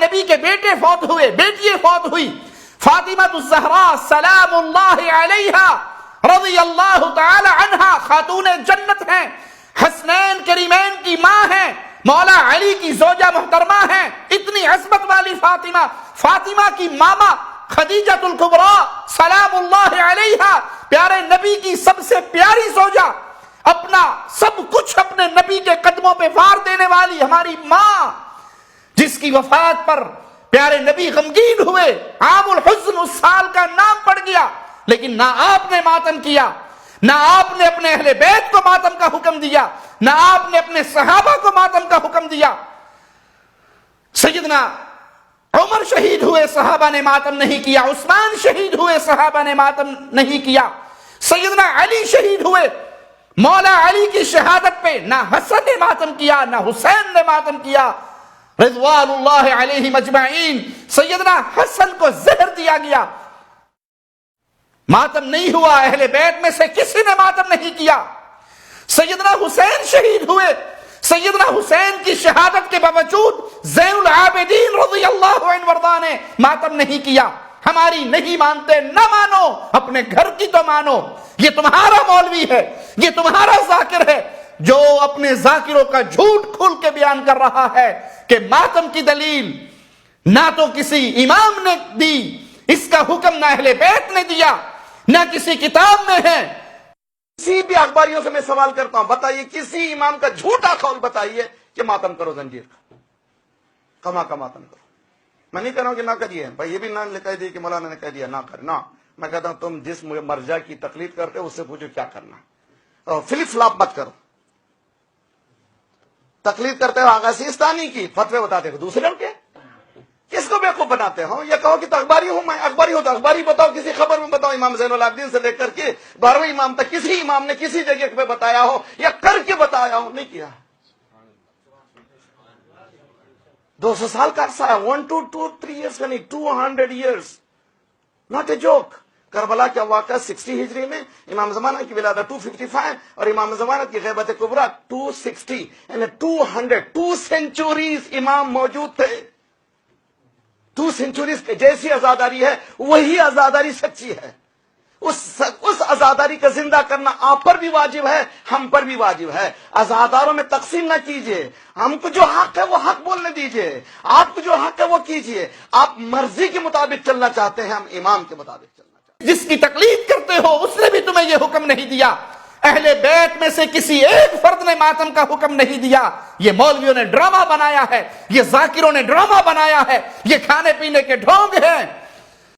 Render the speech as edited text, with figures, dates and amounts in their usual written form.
نبی کے بیٹے فوت ہوئے، بیٹی فوت ہوئی، فاطمہ الزہرا سلام اللہ علیہا رضی اللہ تعالی عنہا خاتون جنت ہیں، حسنین کریمین کی ماں ہیں، مولا علی کی زوجہ محترمہ ہیں، اتنی عظمت والی فاطمہ، فاطمہ کی ماما خدیجہ الکبریٰ سلام اللہ علیہا پیارے نبی کی سب سے پیاری زوجہ، اپنا سب کچھ اپنے نبی کے قدموں پہ وار دینے والی ہماری ماں، جس کی وفات پر پیارے نبی غمگین ہوئے، عام الحزن اس سال کا نام پڑ گیا، لیکن نہ آپ نے ماتم کیا، نہ آپ نے اپنے اہل بیت کو ماتم کا حکم دیا، نہ آپ نے اپنے صحابہ کو ماتم کا حکم دیا۔ سیدنا عمر شہید ہوئے، صحابہ نے ماتم نہیں کیا، عثمان شہید ہوئے، صحابہ نے ماتم نہیں کیا، سیدنا علی شہید ہوئے، مولا علی کی شہادت پہ نہ حسن نے ماتم کیا نہ حسین نے ماتم کیا رضوان اللہ علیہم اجمعین۔ سیدنا حسن کو زہر دیا گیا، ماتم نہیں ہوا، اہل بیت میں سے کسی نے ماتم نہیں کیا۔ سیدنا حسین شہید ہوئے، سیدنا حسین کی شہادت کے باوجود زین العابدین رضی اللہ عنہ وارضاہ نے ماتم نہیں کیا۔ ہماری نہیں مانتے، نہ مانو، اپنے گھر کی تو مانو۔ یہ تمہارا مولوی ہے، یہ تمہارا ذاکر ہے جو اپنے ذاکروں کا جھوٹ کھول کے بیان کر رہا ہے کہ ماتم کی دلیل نہ تو کسی امام نے دی، اس کا حکم نہ اہل بیت نے دیا، نہ کسی کتاب میں ہے۔ کسی بھی اخباریوں سے میں سوال کرتا ہوں، بتائیے کسی امام کا جھوٹا قول بتائیے کہ ماتم کرو زنجیر کا، کما کا ماتم کرو۔ میں نہیں کہہ رہا ہوں کہ نہ کریے، بھائی یہ بھی نہ کہہ دیے کہ مولانا نے کہہ دیا نہ کر، نہ، میں کہتا ہوں تم جس مرجع کی تقلید کرتے ہو اس سے پوچھو کیا کرنا ہے، فلپ فلاپ مت کرو۔ تقلید کرتے ہو آغا سیستانی کی، فتوے بتاتے ہو دوسرے کے، کس کو بیوقوف بناتے ہو؟ یہ کہو کہ تو اخباری ہوں، میں اخباری ہوں تو اخباری بتاؤ، کسی خبر میں بتاؤ، امام زین العابدین سے لے کر کے 12ویں امام تک کسی امام نے کسی جگہ پہ بتایا ہو یا کر کے بتایا ہو؟ نہیں کیا۔ 200 سال کا عرصہ ہے، 1 to 3 years کا نہیں، 200 years، not a joke۔ Karbala کا واقعہ 60 ہجری میں، امام زمانہ کی ولادت 255 اور امام زمانہ کی غیبت کبریٰ 260، یعنی 2 centuries امام موجود تھے۔ 2 centuries کے جیسی عزاداری ہے وہی عزاداری سچی ہے۔ اس عزاداری کا زندہ کرنا آپ پر بھی واجب ہے، ہم پر بھی واجب ہے۔ عزاداروں میں تقسیم نہ کیجئے، ہم کو جو حق ہے وہ حق بولنے دیجئے، آپ کو جو حق ہے وہ کیجئے۔ آپ مرضی کے مطابق چلنا چاہتے ہیں، ہم امام کے مطابق چلنا چاہتے ہیں۔ جس کی تقلید کرتے ہو اس نے بھی تمہیں یہ حکم نہیں دیا، اہل بیت میں سے کسی ایک فرد نے ماتم کا حکم نہیں دیا۔ یہ مولویوں نے ڈرامہ بنایا ہے، یہ ذاکروں نے ڈرامہ بنایا ہے، یہ کھانے پینے کے ڈھونگ ہیں۔